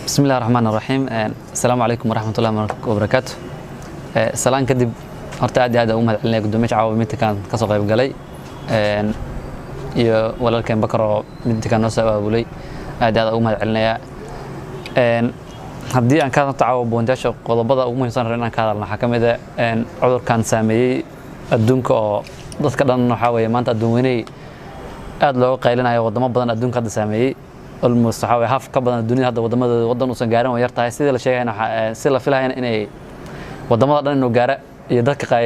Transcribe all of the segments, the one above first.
بسم الله الرحمن الرحيم السلام عليكم ورحمة الله وبركاته سلام كدب horta aad iyo aad u mahadcelinaya gudoomiyaha caawimaadka ka soo qayb galay iyo walaalkeen Bakaro midka noo soo aabulay aad iyo aad u mahadcelinaya haddii aan ka tacaabo boondaasha qodobada ugu muhiimsan inaan ka hadalno waxa kamid ah cudurkan saameeyay adduunka oo dadka dhan waxa weeye maanta adduunweynay aad looga qaylinayo wadamo badan adduunka hadda saameeyay almost waxa weeye half ka badan dunida hadda wadamada wadan uusan gaarin oo yar tahay sida la sheegayna si la filayo inay wadamada dhan inuu gaaro iyo dadka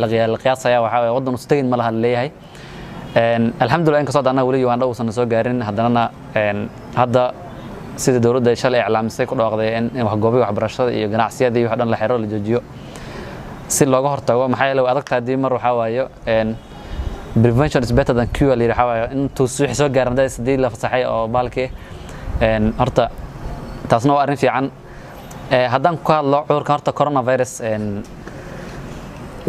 la qiyaasaya waxa weeye wadan uu tagin ma laha leeyahay alxamdulillah in ka soo daana wali Uganda uusan soo gaarin haddana hadda sida dawladda shalay iclaamisay ku dhawaaqday in wax goobo waxbarashada iyo ganacsiyada iyo wax dhan la xiro la joojiyo si looga hortago maxay yeelay adag tahay mar waxa waayo prevention is better than cure li waxa waayo intuu soo gaaranday sidii la fasaxay oo baalkii horta taasna waa arrin fiican haddaan ku hadlo cudurka horta coronavirus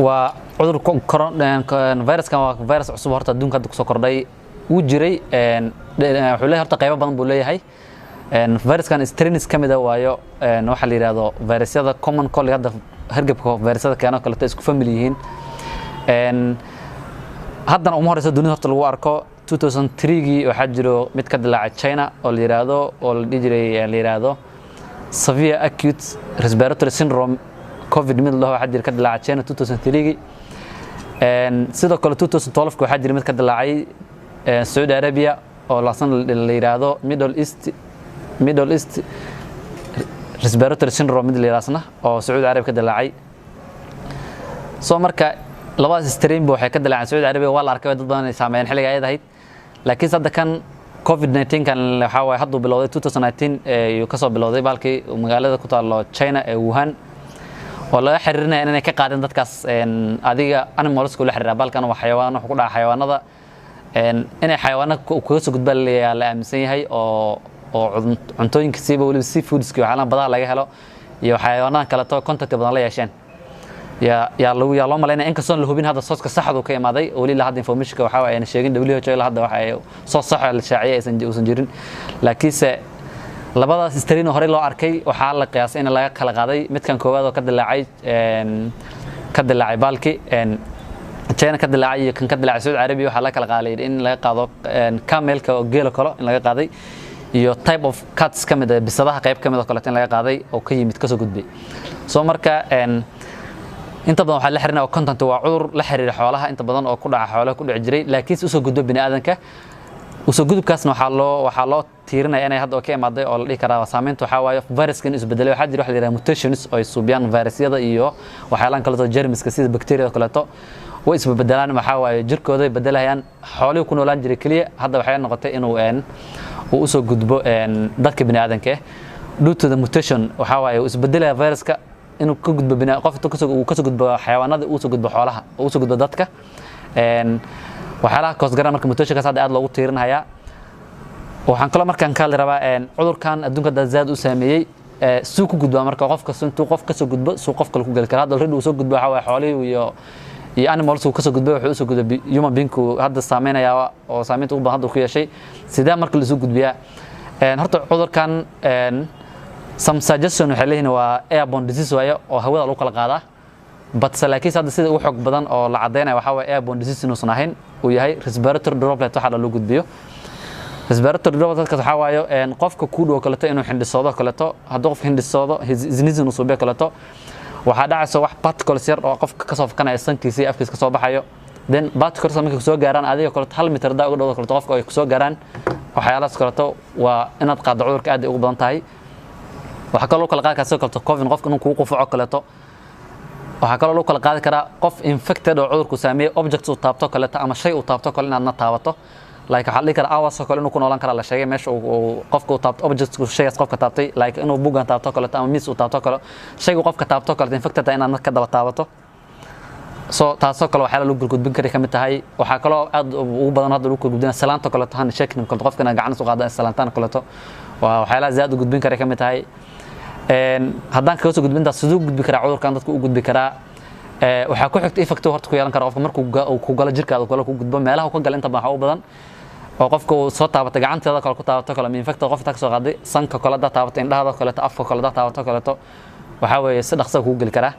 waa cudur coronavirus-kan waa virus cusub horta adduunka hadda ku soo kordhay uu jiray wuxuu leeyahay horta qaybo badan buu leeyahay virus-kan strains kamid ah waayo waxa la yiraahdo virusyada common cold hadda hargabka virusyada keeno kale isku family yihiin haddana uma horeysa dunida horta lagu arko 2003gii waxa jiro mid ka dilaacay China oo la yiraahdo severe acute respiratory syndrome covid mid loo waxa jiro ka dilaacay China 2003gii sidoo kale 2012 waxa jiro mid ka dilaacay Saudi Arabia oo la yiraahdo Middle East respiratory syndrome mid la yiraahdo oo Saudi Arabia ka dilaacay soo marka labadaas strain waxay ka dilaaceen Saudi Arabia waa la arkay dad badan ay saameeyeen xilliga ay ahayd laakiin hadda kan covid-19 kan waxa way hadda bilowday 2019 iyo ka soo bilowday baalkii magaalada ku taalo China ee Wuhan oo laga xiriirinaya inay ka qaadeen dadkaas adiga animals ku la xiriira baalkan waa xayawaan wax ku dhaca xayawaanada inay xayawaanada ku soo gudbaan la aaminsan yahay oo cuntooyinka siiba waliba seafoods-ka waxaan badan laga helo iyo xayawaanada kale oo contact badan la yeesheen ya loo maleynaa in kasoo la hubin hadda sooska saxdu ka imaaday wali la hadda information waxa ay sheegin WHO ila hadda waxa ay soo sax la shaaciyay aysan jirin laakiinse labadaas strain hore loo arkay waxa la qiyaasay in laga kala qaaday midkan koowaad oo ka dilaacay baalki China ka dilaacay iyo kan ka dilaacay Saudi Arabia waxa la kala qaaday in laga qaado camelka oo geelo kale in laga qaaday iyo type of cats kamid ah bisadaha qayb kamid ah kale in laga qaaday oo ka yimid ka soo gudbay soo marka inta badan waxa la xiriirina content waa cudur la xiriira xoolaha inta badan oo ku dhaca xoolaha ku dhici jiray laakiin soo gudbo bini'aadanka soo gudubkaasna waxa loo tiirinaya inay hadda ka imaaday oo la dhigi karaa saameynta waxa waayo virus-kan isbedelay waxa jira wax la yiraahdo mutations oo ay suubiyaan virusyada iyo waxyaalahan kale oo germs-ka sida bacteria kale way isbedelaan waxa waayo jirkooda bedelayaan xooluhu ku noolaan jiray kaliya hadda waxay noqotay inuu uu soo gudbo dadka bini'aadanka due to the mutation waxa waayo isbedelaya viruska inuu ka gudbo qofta ka soo gudbo xayawaanada uu soo gudbo xoolaha uu soo gudbo dadka waxyaalaha koos garan marka mutation-kaas aad loogu tiirinaya waxaan kale markaan ka rabaa cudurkan adduunka zaad u saameeyay suu ku gudba marka qofka intuu qof ka soo gudbo suu qof kale ku gali kara hadda already uu soo gudbo waxa way xoolaha iyo animals uu ka soo gudbo wuxuu soo gudbo human being hadda saameynaya oo saameynta ugu badan hadda ku yeeshay sidee marka la soo gudbiyaa horta cudurkan some suggestion waxa leeyahay waa airborne disease waayo oo hawada lagu kala qaadaa but laakiin hadda sida ugu xog badan oo la cadeynay waxa way airborne disease inuu sanahayn uu yahay respiratory droplet waxa lagu gudbiyo respiratory droplet waxa waayo qofka ku dhow kaleeto inuu hindhisoodo kaleeto haddii qof hindhisoodo sneezing uu soo baa kaleeto waxa dhacayso wax particles yar oo qofka ka soo fakanaya sankiisa iyo afkiisa ka soo baxayo then particles markay soo gaaraan adiga kaleeto 1 mitir daa ugu dhow kaleeto qofka ay ku soo gaaraan waxyaalahaas kaleeto waa inaad qaado cudurka aad ugu badan tahay waxa kale oo kala qaad kaasoo kalto covid qofka inuu ku qufaco kaleeto waxa kale oo kala qaad kara qof infected oo cudurku saameeyay objects uu taabto kaleeto ama shay uu taabto kale inaad taabato like waxa la kara hours kale inuu ku noolaan kara la sheegay meesha uu qofka uu taabto objects uu shaygaas qofka taabtay like inuu buugan taabto kaleeto ama miis uu taabto kale shaygu qofka taabto kale infected inaad ka daba taabato soo taasoo kale waxa lagu gudbin karay kamid tahay waxa kale oo aad ugu badan hadda lagu gudbina salaanta kaleeto han sheekin kaleeto qofkana gacan soo qaada salaantaan kaleeto waxa la zaad u gudbin karay kamid tahay haddaan ka soo gudbinta sidoo gudbi kara cudurkan dadku u gudbi kara waxa ku xigta effect horta ku yeelan kara qofka markuu ku galo jirkaada kale ku gudbo meelaha ku gal inta baax u badan oo qofka uu soo taabato gacanteeda kale ku taabato kale infecta qofta ka soo qaaday sanka kale da taabato indhaha kale afka kale da taabato kale waxa weeye si dhaqso ku gali kara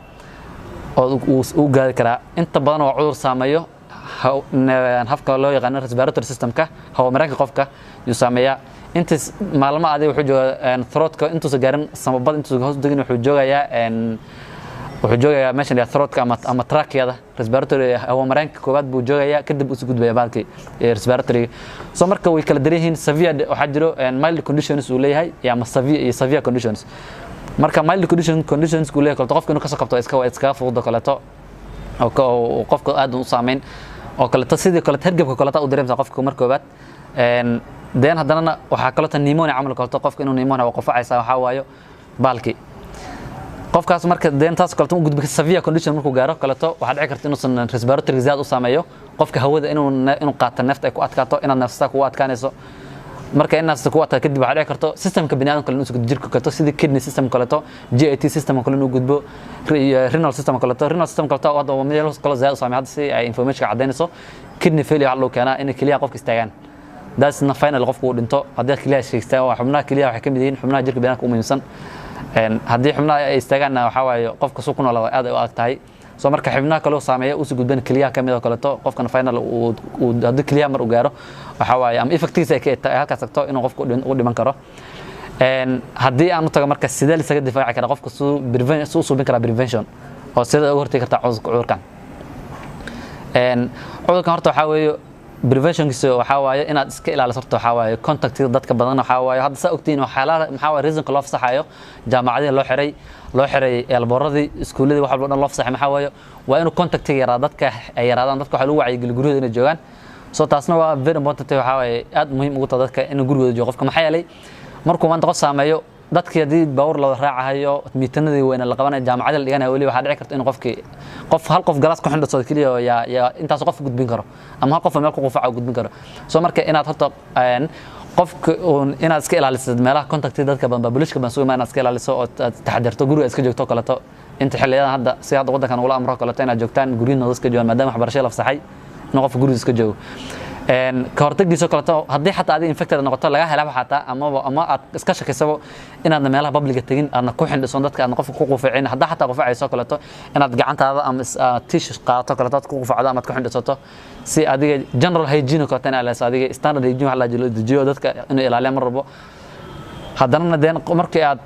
oo uu gaari kara inta badan oo cudur saameeyo habka loo yaqaan respiratory system-ka hawo mareenka qofka uu saameeyaa inta maalmo aad wuxuu joogaa throat-ka intuu soo gaarin samabad intuu hoos degin wuxuu joogayaa meesha throat-ka ama trachea respiratory hawo mareenka koobaad buu joogayaa kadib uu gudbaya baalkii respiratory soo marka way kala dareeyihiin severe waxa jiro mild conditions uu leeyahay ama severe conditions marka mild conditions uu leeyahay qofka inuu ka soo qabto iska fudud kaleeto oo qofka aad u saameyn oo kaleeto sidii kale hergebka kaleeto u dareemsa qofka marka koobaad deen haddana waxa kaleeto pneumonia camal kaleeto qofka inuu pneumonia qofacaysa waxa waayo baalkii qofkaas marka deentaas kaleeto u gudbo severe condition markuu gaaro kaleeto waxa dhici karta inuu respiratory zaad u saameeyo qofka hawada inuu qaato neefta ay ku adkaato inaad neefsata ku adkaanayso marka inaad ku adkaato kadib waxa dhici karto systemka bini'aadamka inuu isku jirka kaleeto sidii kidney system kaleeto GIT system kale inuu gudbo renal system kaleeto waa meel kale zaad u saameeyo hadda si ay information cadeynayso kidney failure waxa loo keenaa in kaliya qofka istaagaan daas na final qofku uu dhinto haddii kaliya sheegtaa waa xubnaha kaliya waxay kamid yihiin xubnaha jirka bini'aadamka u muhiimsan haddii xubnaha ay istaagaan waxa waaye qofka soo ku noolaa aad u adagtahay soo marka xubnaha kale oo saameeyo uu soo gudbin kaliya kamid oo kaleeto qofkan final uu haddii kaliya mar u gaaro waxa waaye ama effectiisa ay halkaas tagto inuu qofku u dhiman karo haddii aan u tago marka sidee lisaga difaaci kara qofka soo suubin kara prevention oo sidee uga hortagi kartaa cudurkan horta waxa weeye preventionkiisa waxa waaye inaad iska ilaaliso waxa waaye contactiga dadka badan waxa waaye hadda saa ogtiin waxyaalaha maxaa waaye reasonka loo fasaxayo jaamacadaha loo xiray eelboradii iskuuladii wax walba dhan loo fasaxay maxaa waaye waa inuu contactiga yaraa dadka ay yaraadaan dadka waxa lagu wacyigeliyo gurigooda inay joogaan soo taasna waa very important waxa waaye aad muhiim ugu tahay dadka inuu gurigooda joogo qofka maxaa yeelay markuu maanta qof saameeyo dadkii hadii baawr la raacayo miitanadii weyna la qabanayo jaamacada la dhiganayo wali waxa dhici karta in qofkii hal qof galaas ku xindho kaliya ya intaas qof gudbin karo ama hal qof meel ku qufaco gudbin karo soo marka inaad horta qofka inaad iska ilaaliso meelaha contactiga dadka badan bulshada badan soo inaad iska ilaaliso oo taxadirto guriga iska joogto kaleeto inta xilliyadan hadda si hadda wadankan ula amro kaleeto inaad joogtaan guriyada iska joogaan maadaama waxbarashada la fasaxay in qof guriga iska joogo ka hortagdiisa kaleeto haddii xataa adiga infected noqoto laga helaa xataa ama aad iska shakiysabo inaad meelaha public tagin aadna ku xindhiso dadka aadna qofka ku qufaacin haddii xataa qufacayso kaleeto inaad gacantaada ama tissue qaadato kaleeto ku qufacdo ama ku xindhisato si adiga general hygiene ka tan alaas adiga standard hygiene waxa la jiyo dadka inuu ilaaliyaan mar walba haddana deen markii aad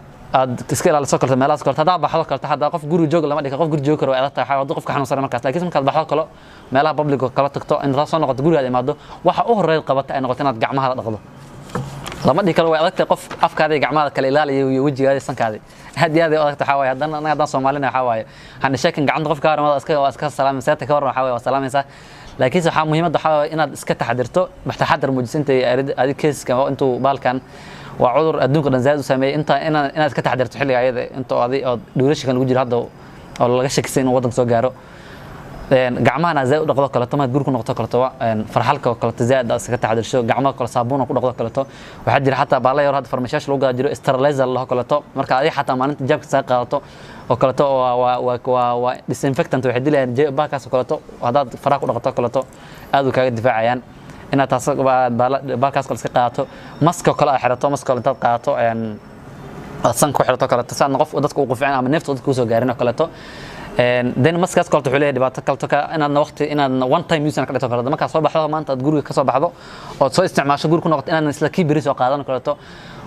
iska ilaaliso kaleeto meelahaas kaleeto hadaa baxdo kaleeto hadaa qof guri joog lama dhiga qof guri joog karo aad tahay haddii qofka xanuunsan markaas laakiin markaad baxdo kale meelaha public kala tagto in raasoo noqoto guriga imaado waxa u horeeyay qabata ay noqoto inaad gacmaha dhaqdo lama dhigi karo way adagtay qof afkaada iyo gacmaha kala ilaaliyo iyo wajigaada sankaada aad iyo aad ay adagtay waxa waaye haddana Soomaalina waxa waaye han sheekin gacanta qofka hormada iska salaamaysa ka waran waxa waaye waa salaamaysa laakiin waxa muhiimada waxa waaye inaad iska taxadirto taxadar muujisinta adiga keeska intuu baalkan waa cudur adduunka dhan zaad u saameeyay inaad iska taxadirto xilliga ayada intuu oo duurashigan lagu jiro hadda oo laga shakisan in wadanka soo gaaro gacmahana zaad u dhaqdo kaleeto ma gurku noqoto kaleeto farxalka kaleeto zaad iska taxadirsho gacmaha kale saabuun ku dhaqdo kaleeto waxa jira xataa baala yar hadda farmashiyaasha lagu gaajiro sterilizer la kaleeto marka ay xataa maalinta jabka saa qaadato oo kaleeto waa disinfectant waxay dilayaan baakaas kaleeto hadaad faraha ku dhaqato kaleeto aad u kaaga difaacayaan inaad taas baalkaas kale iska qaadato maska kale ay xirato maska kale intaad qaadato san ku xirato kaleeto saan qof dadka u qufcin ama neefta dadka soo gaarin kaleeto den maskaas kaleeto wuxuu leeyahay dhibaato kaleeto inaadna waqti inaadna one time use ka dhigto kaleeto marka soo baxdo maanta aad guriga ka soo baxdo oo soo isticmaasho guriga ku noqoto inaad isla kibiri soo qaadan kaleeto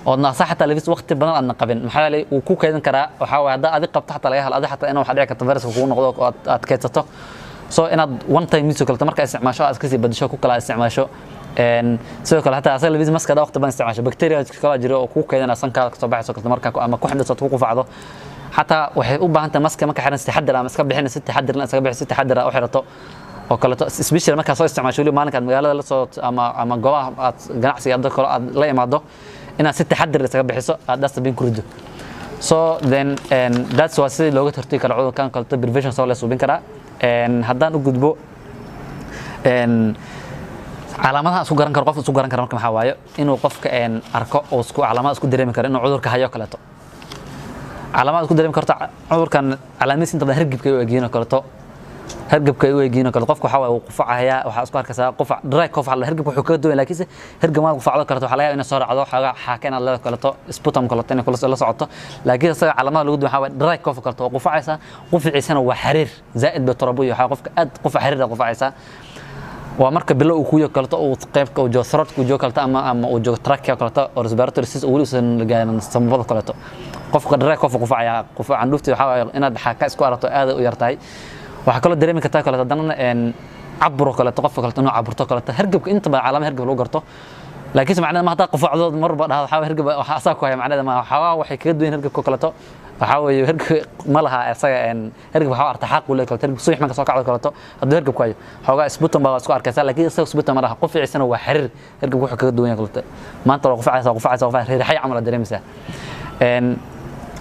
oo naasax xataa labis waqti badan aadna qabin maxaa yeelay uu ku keedin karaa waxa way hadda adiga qabto xataa laga helo adiga xataa inuu waxa dhici karto virus kugu noqdo oo aad keedsato soo inaad one time use kaleeto marka isticmaasho aad iska sii badasho ku kala isticmaasho sidoo kale xataa asaga labis maskada waqti badan isticmaasho bacteria kala jiro oo ku keedina sanka ka soo baxayso kaleeto marka ama ku xindhiso ku qufacdo حتى waxay u baahan tahay maska marka xiran si taxadar ama iska bixin si taxadar la iska bixin si taxadar u xirato oo kale especially marka soo isticmaasho maalinka magaalada la soo ama goobaha aad ganacsiga aad la imaado inaad si taxadar iska bixiso aad dustbin ku rido so then and that's why si looga tartiib karo cudurkan kale prevention soo la suubin kara haddaan u gudbo calaamadaha isku garan karo qof isku garan karo marka waxa waaye inuu qofka arko oo isku calaamad isku dareemi karo inuu cudurka hayo kaleeto calaamad isku dareemi karto cudurkan calaamadiisa inta badan hargabka ay eegayeen kaleeto hergebka ay u eegiino kale qofku waxa uu qufacaya waxa isku arkaysaa qufac dry cough hal hergebka wuxuu ka duwan laakiin hergeb ma qufacdo kale waxa laga yaabaa in soo raacdo waxa xaakeen la kaleeto sputum kale tan kula la socoto laakiin isaga calaamada lagu duwan waxa dry cough kale qufacaysa quficiisana waa xariir zaa'id ba tarabu waxa qofka aad qufac xariir qufacaysa waa marka bilo uu ku yakalato oo qaybka uu joo throat ku joo kalta ama uu joo trachea kalata oo respiratory system uu lisan gaanan samabada kaleeto qofka dry cough qufacaya qufacan dhufti waxa inaad xaaka isku arato aad u yartahay waxa kale dareemi kartaa kale haddana caburo kale qofka kale inuu caburto kale hergebka inta ba calaamad hergeb lagu garto laakiin macnaheedu ma hadaa qufacdood marba dhaha waxa hergeb waxa asaa ku haya macnaheedu ma waxa waxay kaga duwan hergebka kale waxa weeye hergeb ma laha isaga hergeb waxa artaxaq u leeyahay hergeb suuq marka soo kacdo kale haddii hergeb ku hayo xogaa sputum baa isku arkaysa laakiin isaga sputum ma laha quficiisana waa xiriir hergeb wuxuu kaga duwan yahay kale maanta waa qufacaysa riixay camal dareemaysa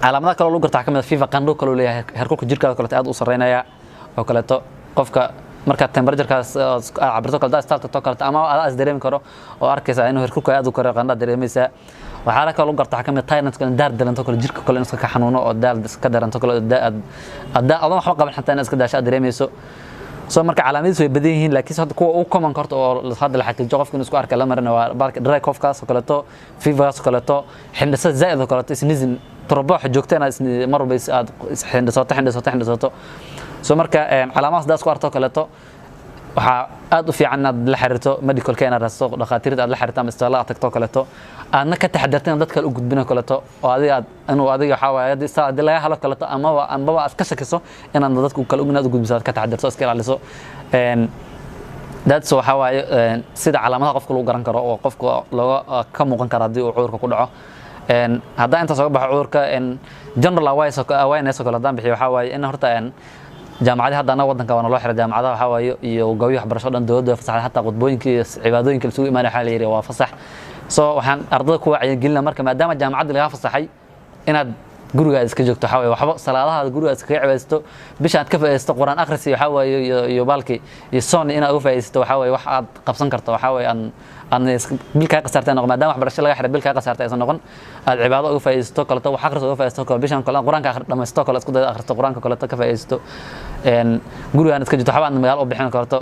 calaamadaha kale lagu gartaa kamid fiifa qandho kale leeyahay heerkulka jirkaada kale aad u sareynaya oo kale qofka marka temperature-kaas cabirto kale daastalta to kale ama aad dareemi karo oo arkaysa inuu heerkulka aad u karo qandho dareemaysa waxa la kale lagu gartaa kamid tiredness kale daar dalanto kale jirka kale iska ka xanuuno oo daal iska daranto kale aad waxba qaban xataa iska daasha dareemayso soo marka calaamadihiisu way badan yihiin laakiin hadda kuwa ugu common karto oo hadda la xaqiijiyo qofka inuu isku arka la marina waa balka dry cough kaas oo kale fever kaas oo kale xindhasa zaa'id oo kale sneezing torobax joogtana marba aad xindhasato soo marka calaamadaas daas ku arto kale waxa aad u fiican inaad la xiriirto medical care inaad raadsato dhaqaatiirta aad la xiriirto ama isbitaalada tagto kale aadna ka taxadarteen dadka u gudbina kale oo adiga waxa waaye hadii laga helo kale ama aad ka shakiso inaad dadku kale u gudbiso ka taxadarto iska ilaaliso dadso waxa waaye sida calaamadaha qofka lagu garan karo oo qofka looga ka muuqan karo hadii uu cudurka ku dhaco hadda inta soo baxo cudurka general awareness kale hadaan bixiyo waxa waaye in horta jaamacadaha hadda wadanka wana loo xiray jaamacadaha waxa waaye iyo goobiyo waxbarasho dhan dawladda fasaxay hatta qodbooyinka iyo cibaadooyinka isugu iimaanay waxa la yiri waa fasax soo waxaan ardayda ku wacyigelina marka maadaama jaamacadda laga fasaxay inaad guriga iska joogto waxa waaye waxba salaadaha guriga iska cibaadaysto bisha aad ka faa'iideysto quraan akhris waxa waaye iyo balki iyo soon inaad u faa'iideysto waxa waaye wax aad qabsan karto waxa waaye aan bilka qasartay noqon maadaama waxbarasho laga xiray bilka qasartay aysan noqon aad cibaado uga faa'iideysto kale wax akhris uga faa'iideysto kale bishan kale quraanka akhris dhamaysto kale isku day akhristo quraanka kale ka faa'iideysto guriga iska joogto waxba aan magaal u bixin karto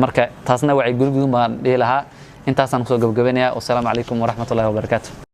marka taasna wacyi guriga ma dhihi lahaa intaasaan ku soo gabagabeynaya wassalaamu calaykum waraxmatullaahi wabarakaatuh